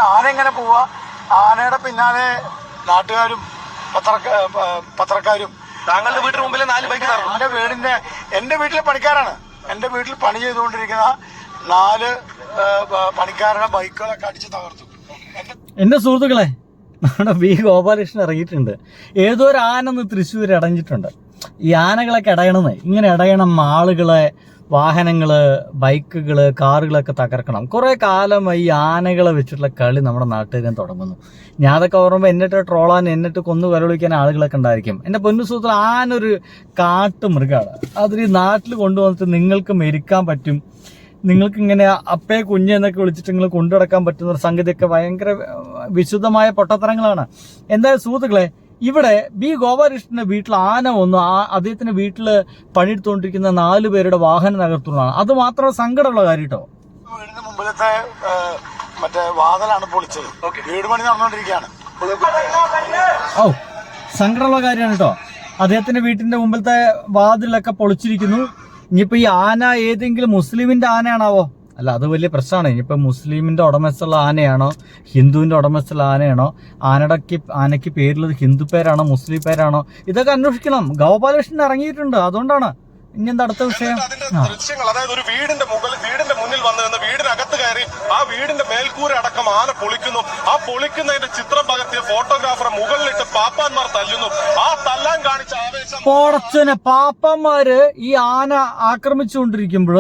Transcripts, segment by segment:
ആന എങ്ങനെ പോവാ? ആനയുടെ പിന്നാലെ നാട്ടുകാരും പത്രക്കാരും. താങ്കളുടെ വീട്ടിന് മുമ്പിൽ 4 ബൈക്ക് എന്റെ വീട്ടിലെ പണിക്കാരാണ്. എന്റെ വീട്ടിൽ പണി ചെയ്തുകൊണ്ടിരിക്കുന്ന 4 പണിക്കാരുടെ ബൈക്കുകളൊക്കെ അടിച്ച് തകർത്തു. എന്റെ സുഹൃത്തുക്കളെ, നമ്മുടെ വി ഗോപാലകൃഷ്ണൻ ഇറങ്ങിയിട്ടുണ്ട്. ഏതോ ഒരു ആന തൃശ്ശൂർ അടഞ്ഞിട്ടുണ്ട്. ഈ ആനകളൊക്കെ ഇടയണമെന്ന്, ഇങ്ങനെ ഇടയണം ആളുകളെ, വാഹനങ്ങള്, ബൈക്കുകള്, കാറുകളൊക്കെ തകർക്കണം. കുറെ കാലമായി ഈ ആനകളെ വെച്ചിട്ടുള്ള കളി നമ്മുടെ നാട്ടുകാരൻ തുടങ്ങുന്നു. ഞാൻ അതൊക്കെ ഓർമ്മ എന്നിട്ട് ട്രോളാൻ, എന്നിട്ട് കൊന്നു വരവിളിക്കാൻ ആളുകളൊക്കെ ഉണ്ടായിരിക്കും. എൻ്റെ പൊന്നു സുഹൃത്തുക്കൾ, ആനൊരു കാട്ടുമൃഗമാണ്. അതൊരു നാട്ടിൽ കൊണ്ടുവന്നിട്ട് നിങ്ങൾക്ക് മെരിക്കാൻ പറ്റും, നിങ്ങൾക്ക് ഇങ്ങനെ അപ്പേ കുഞ്ഞ് എന്നൊക്കെ വിളിച്ചിട്ട് നിങ്ങൾ കൊണ്ടുനടക്കാൻ പറ്റുന്ന ഒരു സംഗതിയൊക്കെ ഭയങ്കര വിശുദ്ധമായ പൊട്ടത്തരങ്ങളാണ്. എന്തായാലും സുഹൃത്തുക്കളെ, ഇവിടെ ബി ഗോപാലകൃഷ്ണന്റെ വീട്ടിൽ ആന വന്നു. അദ്ദേഹത്തിന്റെ വീട്ടില് പണിയെടുത്തുകൊണ്ടിരിക്കുന്ന 4 പേരുടെ വാഹനം തകർത്തുള്ളതാണ്. അത് മാത്രം സങ്കടമുള്ള കാര്യം കേട്ടോ. വീടിന്റെ മുമ്പിലത്തെ മറ്റേ വാതിലാണ് പൊളിച്ചത്. വീട് പണി നടന്നുകൊണ്ടിരിക്കുകയാണ്. ഓ, സങ്കടമുള്ള കാര്യമാണ് കേട്ടോ. അദ്ദേഹത്തിന്റെ വീട്ടിന്റെ മുമ്പിലത്തെ വാതിലൊക്കെ പൊളിച്ചിരിക്കുന്നു. ഇനിയിപ്പോ ഈ ആന ഏതെങ്കിലും മുസ്ലിമിന്റെ ആനയാണാവോ? അല്ല, അത് വലിയ പ്രശ്നമാണ്. ഇനിയിപ്പോൾ മുസ്ലിമിന്റെ ഉടമസ്ഥയുള്ള ആനയാണോ, ഹിന്ദുവിന്റെ ഉടമസ്ഥയുള്ള ആനയാണോ, ആനയ്ക്ക് പേരുള്ളത് ഹിന്ദു പേരാണോ, മുസ്ലിം പേരാണോ, ഇതൊക്കെ അന്വേഷിക്കണം. ഗോപാലകൃഷ്ണൻ ഇറങ്ങിയിട്ടുണ്ട്, അതുകൊണ്ടാണ്. ഇനി എന്താ അടുത്ത വിഷയം? ദൃശ്യങ്ങൾ, അതായത് ഒരു വീടിന്റെ മുന്നിൽ വന്നു നിന്ന് വീടിനകത്ത് കയറി ആ വീടിന്റെ മേൽക്കൂര അടക്കം ആന പൊളിക്കുന്നു. ആ പൊളിക്കുന്നതിന്റെ ചിത്രം പകർത്തിയ ഫോട്ടോഗ്രാഫറെ മുകളിലിട്ട് പാപ്പാന്മാർ തല്ലുന്നു. ആ തല്ലാൻ കാണിച്ച ആവേശം പോടച്ചനെ, പാപ്പന്മാര് ഈ ആന ആക്രമിച്ചുകൊണ്ടിരിക്കുമ്പോൾ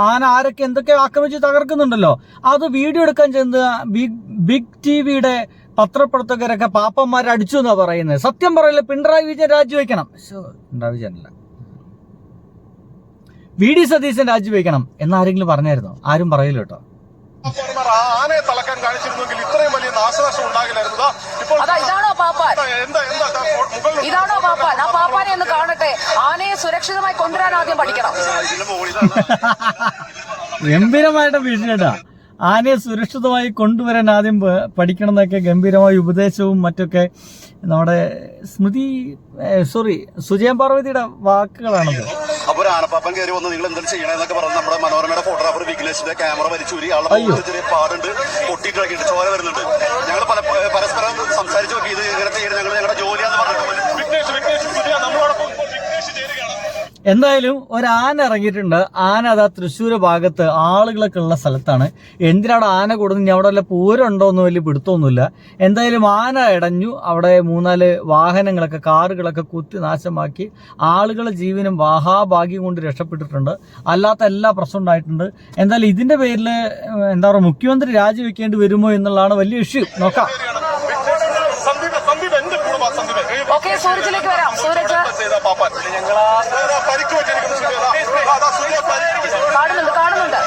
ആന ആരൊക്കെ എന്തൊക്കെ ആക്രമിച്ച് തകർക്കുന്നുണ്ടല്ലോ, അത് വീഡിയോ എടുക്കാൻ ചെന്ന് ബിഗ് ടിവിയുടെ പത്രപ്രവർത്തകരൊക്കെ പാപ്പന്മാരെ അടിച്ചു എന്നാ പറയുന്നത്. സത്യം പറയില്ല, പിണറായി വിജയൻ രാജിവെക്കണം. പിണറായി വിജയനല്ല, വി.ഡി. സതീശൻ രാജിവെക്കണം എന്നാരെങ്കിലും പറഞ്ഞായിരുന്നോ? ആരും പറയില്ല കേട്ടോ. ആനയെ തളക്കാൻ കാണിച്ചിരുന്നെങ്കിൽ ഇത്രയും വലിയ നാശനഷ്ടം ഉണ്ടാകില്ലായിരുന്നു. ഇതാണോ പാപ്പാൻ? ഇതാണോ പാപ്പാൻ? ആ പാപ്പാനെ ഒന്ന് കാണട്ടെ. ആനയെ സുരക്ഷിതമായി കൊണ്ടുവരാൻ ആദ്യം പഠിക്കണം. ഗംഭീരമായിട്ട് വീഴ്ച. ആനയെ സുരക്ഷിതമായി കൊണ്ടുവരാൻ ആദ്യം പഠിക്കണം എന്നൊക്കെ ഗംഭീരമായ ഉപദേശവും മറ്റൊക്കെ നമ്മുടെ സുജയൻ പാർവതിയുടെ വാക്കുകളാണത്. അപ്പൊ ഒരു ആനപ്പാപ്പൻ കയറി വന്ന് നിങ്ങൾ എന്തെങ്കിലും ചെയ്യണമെന്നൊക്കെ പറഞ്ഞ് നമ്മുടെ മനോരമയുടെ ഫോട്ടോഗ്രാഫർ വിഘ്നേഷിന്റെ ക്യാമറ വലിച്ചൂരി ആളെ ചെറിയ പാടുണ്ട്, പൊട്ടിക്കിടക്കിണ്ട്, ചോര വരുന്നുണ്ട്. ഞങ്ങൾ പരസ്പരം സംസാരിച്ചു നോക്കി, ഇത് ഇങ്ങനെ ചെയ്യണം, ഞങ്ങളുടെ ജോലിയാന്ന് പറഞ്ഞിട്ട് നമ്മളോടൊപ്പം ചേരുകയാണ്. എന്തായാലും ഒരു ആന ഇറങ്ങിയിട്ടുണ്ട്. ആന അതാ തൃശ്ശൂർ ഭാഗത്ത് ആളുകളൊക്കെ ഉള്ള സ്ഥലത്താണ്. എന്തിനാണ് ആന കൂടുന്നത്? ഇനി അവിടെ വല്ല പൂരമുണ്ടോന്നും വലിയ പിടുത്തമൊന്നുമില്ല. എന്തായാലും ആന ഇടഞ്ഞു. അവിടെ 3-4 വാഹനങ്ങളൊക്കെ, കാറുകളൊക്കെ കുത്തി നാശമാക്കി ആളുകളുടെ ജീവനും മഹാഭാഗ്യം കൊണ്ട് രക്ഷപ്പെട്ടിട്ടുണ്ട്. അല്ലാത്ത എല്ലാ പ്രശ്നം ഉണ്ടായിട്ടുണ്ട്. എന്തായാലും ഇതിന്റെ പേരിൽ എന്താ പറയുക, മുഖ്യമന്ത്രി രാജിവെക്കേണ്ടി വരുമോ എന്നുള്ളതാണ് വലിയ ഇഷ്യൂ. നോക്കാം. സൂരജിലേക്ക് വരാം. സൂരജ് കാണുന്നുണ്ട്.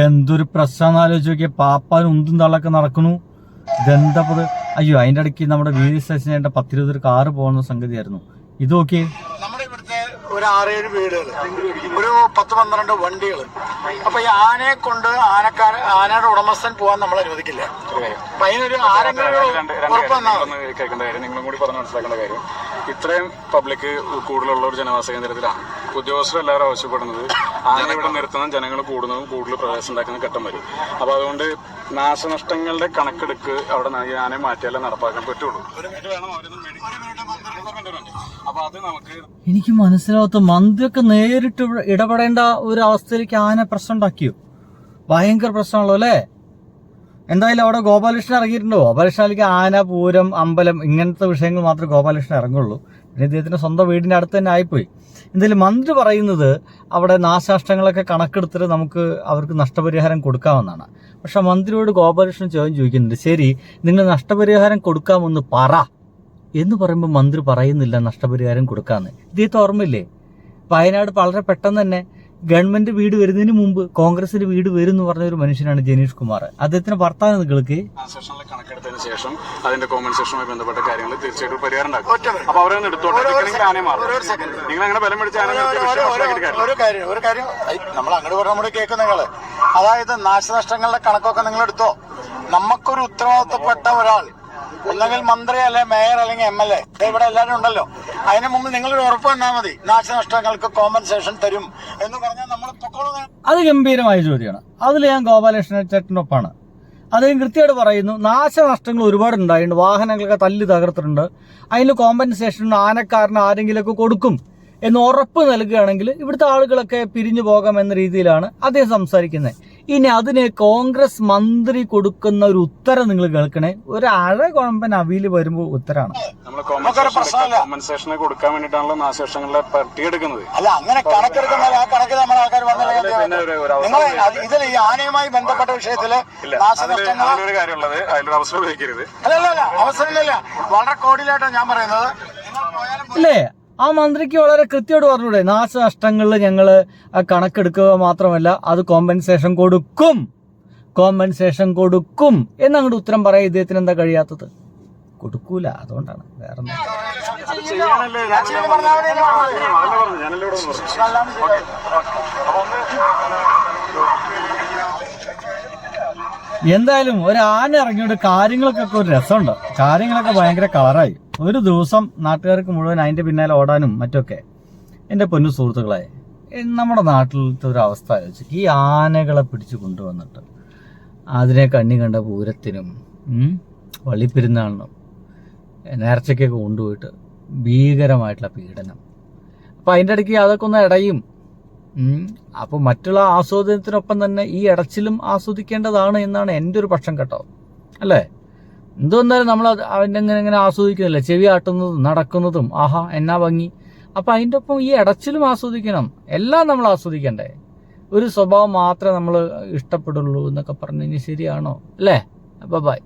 എന്തൊരു പ്രശ്നം ആലോചിച്ച് നോക്കിയ, പാപ്പാൻ ഉന്തും തള്ളൊക്കെ നടക്കണു. ഇതെന്തപ്പത്? അയ്യോ, അതിന്റെ ഇടയ്ക്ക് നമ്മുടെ വി.ഡി. സതീശന്റെ 10-20 കാറ് പോകുന്ന സംഗതിയായിരുന്നു. ഇത് നോക്കിയേ, ഒരു 6-7 വീടുകൾ, ഒരു 10-12 വണ്ടികൾ. അപ്പൊ ഈ ആനയെ കൊണ്ട് ആനയുടെ ഉടമസ്ഥൻ പോകാൻ നമ്മൾ അനുവദിക്കില്ല. അപ്പൊ അതിനൊരു കേൾക്കേണ്ട കാര്യം, നിങ്ങളും കൂടി പറഞ്ഞ് മനസ്സിലാക്കേണ്ട കാര്യം, ഇത്രയും പബ്ലിക് കൂടുതലുള്ള ഒരു ജനവാസ കേന്ദ്രത്തിലാണ് ഉദ്യോഗസ്ഥരെല്ലാവരും ആവശ്യപ്പെടുന്നത് ആന ഇവിടെ നിർത്തുന്നതും ജനങ്ങൾ കൂടുന്നതും കൂടുതൽ പ്രവേശനം ഉണ്ടാക്കുന്ന ഘട്ടം വരും. അപ്പൊ അതുകൊണ്ട് നാശനഷ്ടങ്ങളുടെ കണക്കെടുക്ക് അവിടെ ആനയെ മാറ്റിയാലേ നടപ്പാക്കാൻ പറ്റുള്ളൂ. അപ്പൊ അത് നമുക്ക് എനിക്ക് മനസ്സിലാവാത്ത, മന്ത്രിയൊക്കെ നേരിട്ട് ഇടപെടേണ്ട ഒരു അവസ്ഥയിലേക്ക് ആന പ്രശ്നം ഉണ്ടാക്കിയോ? ഭയങ്കര പ്രശ്നമാണല്ലോ അല്ലേ? എന്തായാലും അവിടെ ഗോപാലകൃഷ്ണൻ ഇറങ്ങിയിട്ടുണ്ടോ? ഗോപാലകൃഷ്ണനിലേക്ക് ആന, പൂരം, അമ്പലം ഇങ്ങനത്തെ വിഷയങ്ങൾ മാത്രമേ ഗോപാലകൃഷ്ണൻ ഇറങ്ങുള്ളൂ. പിന്നെ ഇദ്ദേഹത്തിന്റെ സ്വന്തം വീടിന്റെ അടുത്ത് തന്നെ ആയിപ്പോയി. എന്തായാലും മന്ത്രി പറയുന്നത് അവിടെ നാശനഷ്ടങ്ങളൊക്കെ കണക്കെടുത്തിട്ട് നമുക്ക് അവർക്ക് നഷ്ടപരിഹാരം കൊടുക്കാമെന്നാണ്. പക്ഷെ മന്ത്രിയോട് ഗോപാലകൃഷ്ണൻ ചോദിക്കുന്നുണ്ട്, ശരി നിങ്ങൾ നഷ്ടപരിഹാരം കൊടുക്കാമെന്ന് പറ എന്ന് പറയുമ്പോൾ മന്ത്രി പറയുന്നില്ല നഷ്ടപരിഹാരം കൊടുക്കാമെന്ന്. ഇദ്ദേഹത്തെ ഓർമ്മയില്ലേ? വയനാട് വളരെ പെട്ടെന്ന് തന്നെ ഗവൺമെന്റ് വീട് വരുന്നതിന് മുമ്പ് കോൺഗ്രസിന്റെ വീട് വരും എന്ന് പറഞ്ഞ ഒരു മനുഷ്യനാണ് ജനീഷ് കുമാർ. അദ്ദേഹത്തിന് ഭർത്താവ് നിങ്ങൾക്ക് കണക്കെടുത്തതിന് ശേഷം അതിന്റെ കോമ്പൻസേഷനുമായി ബന്ധപ്പെട്ട കാര്യങ്ങൾ തീർച്ചയായിട്ടും പരിഹാരം ഉണ്ടാക്കും. അപ്പൊ അവരൊന്ന് എടുത്തോട്ടെ, ആനയെ മാറും. നിങ്ങൾ അങ്ങനെ ബലം പിടിച്ച ഒരു കാര്യം നമ്മൾ അങ്ങോട്ട് പറഞ്ഞ നമ്മൾ കേൾക്കും. നിങ്ങള് അതായത് നാശനഷ്ടങ്ങളുടെ കണക്കൊക്കെ നിങ്ങൾ എടുത്തോ. നമുക്കൊരു ഉത്തരവാദിത്തപ്പെട്ട ഒരാൾ ഒന്നെങ്കിൽ മന്ത്രി അല്ലെ മേയർ അല്ലെങ്കിൽ MLA ഇവിടെ എല്ലാവരും ഉണ്ടല്ലോ. അതിന് മുമ്പ് നിങ്ങളൊരു ഉറപ്പ് തന്നാൽ മതി, നാശനഷ്ടങ്ങൾക്ക് കോമ്പൻസേഷൻ തരും എന്ന് പറഞ്ഞാൽ നമ്മൾ പൊക്കോളും. അത് ഗംഭീരമായ ചോദ്യമാണ്. അതിൽ ഞാൻ ഗോപാലകൃഷ്ണൻ ചേട്ടൻ്റെ ഒപ്പമാണ്. അദ്ദേഹം കൃത്യമായിട്ട് പറയുന്നു, നാശനഷ്ടങ്ങൾ ഒരുപാട് ഉണ്ടായിട്ടുണ്ട്, വാഹനങ്ങളൊക്കെ തല്ലി തകർത്തിട്ടുണ്ട്, അതിന് കോമ്പൻസേഷൻ ആനക്കാരന് ആരെങ്കിലുമൊക്കെ കൊടുക്കും എന്ന് ഉറപ്പ് നൽകുകയാണെങ്കിൽ ഇവിടുത്തെ ആളുകളൊക്കെ പിരിഞ്ഞു പോകാമെന്ന രീതിയിലാണ് അദ്ദേഹം സംസാരിക്കുന്നത്. ഇനി അതിന് കോൺഗ്രസ് മന്ത്രി കൊടുക്കുന്ന ഒരു ഉത്തരം നിങ്ങൾ കേൾക്കണേ. ഒരു കൊമ്പൻ അവിയിൽ വരുമ്പോൾ ഉത്തരാണ്. കോമ്പൻസേഷനെ കൊടുക്കാൻ വേണ്ടിയിട്ടാണല്ലോ നാശനഷ്ടങ്ങളുടെ പട്ടിയെടുക്കുന്നത്. അല്ല, അങ്ങനെ കണക്കെടുക്കുന്ന ആ കണക്ക് നമ്മൾ ആൾക്കാർ നിങ്ങൾ ഇതിൽ ഈ ആനയുമായി ബന്ധപ്പെട്ട വിഷയത്തില് നാശനഷ്ടങ്ങൾ ഒരു കാര്യമുള്ളത്, അതിലൊരു അവസരം ഉപയോഗിക്കരുത്. അല്ലല്ല, അവസരമില്ല. വളരെ കോടിയിലായിട്ടാണ് ഞാൻ പറയുന്നത്. അല്ലേ, ആ മന്ത്രിക്ക് വളരെ കൃത്യമായിട്ട് പറഞ്ഞൂടെ, നാശനഷ്ടങ്ങളിൽ ഞങ്ങൾ കണക്കെടുക്കുക മാത്രമല്ല അത് കോമ്പൻസേഷൻ കൊടുക്കും എന്നങ്ങോട്ട് ഉത്തരം പറയാൻ ഇദ്ദേഹത്തിന് എന്താ കഴിയാത്തത്? കൊടുക്കൂല, അതുകൊണ്ടാണ്, വേറെ എന്തായാലും ഒരു ആന ഇറങ്ങിയോണ്ട് കാര്യങ്ങൾക്കൊക്കെ ഒരു രസമുണ്ട്. കാര്യങ്ങളൊക്കെ ഭയങ്കര കളറായി. ഒരു ദിവസം നാട്ടുകാർക്ക് മുഴുവൻ അതിൻ്റെ പിന്നാലെ ഓടാനും മറ്റൊക്കെ. എൻ്റെ പൊന്നു സുഹൃത്തുക്കളെ, നമ്മുടെ നാട്ടിലത്തെ ഒരു അവസ്ഥ ആലോചിച്ച്, ഈ ആനകളെ പിടിച്ചു കൊണ്ടുവന്നിട്ട് അതിനെ കണ്ണി കണ്ട പൂരത്തിനും വള്ളിപ്പെരുന്നാളിനും നേർച്ചയ്ക്കൊക്കെ കൊണ്ടുപോയിട്ട് ഭീകരമായിട്ടുള്ള പീഡനം. അപ്പം അതിൻ്റെ ഇടയ്ക്ക് അതൊക്കെ ഒന്ന് ഇടയും. അപ്പോൾ മറ്റുള്ള ആസ്വാദനത്തിനൊപ്പം തന്നെ ഈ ഇടച്ചിലും ആസ്വദിക്കേണ്ടതാണ് എന്നാണ് എൻ്റെ ഒരു പക്ഷം കേട്ടോ. അല്ലേ, എന്തുവന്നാലും നമ്മൾ അവൻ്റെ ഇങ്ങനെ ആസ്വദിക്കുന്നില്ല, ചെവി ആട്ടുന്നതും നടക്കുന്നതും, ആഹാ എന്നാ ഭംഗി. അപ്പം അതിൻ്റെ ഒപ്പം ഈ ഇടച്ചിലും ആസ്വദിക്കണം, എല്ലാം നമ്മൾ ആസ്വദിക്കണ്ടേ. ഒരു സ്വഭാവം മാത്രമേ നമ്മൾ ഇഷ്ടപ്പെടുള്ളൂ എന്നൊക്കെ പറഞ്ഞു കഴിഞ്ഞാൽ ശരിയാണോ? അല്ലേ? അപ്പോൾ ബൈ.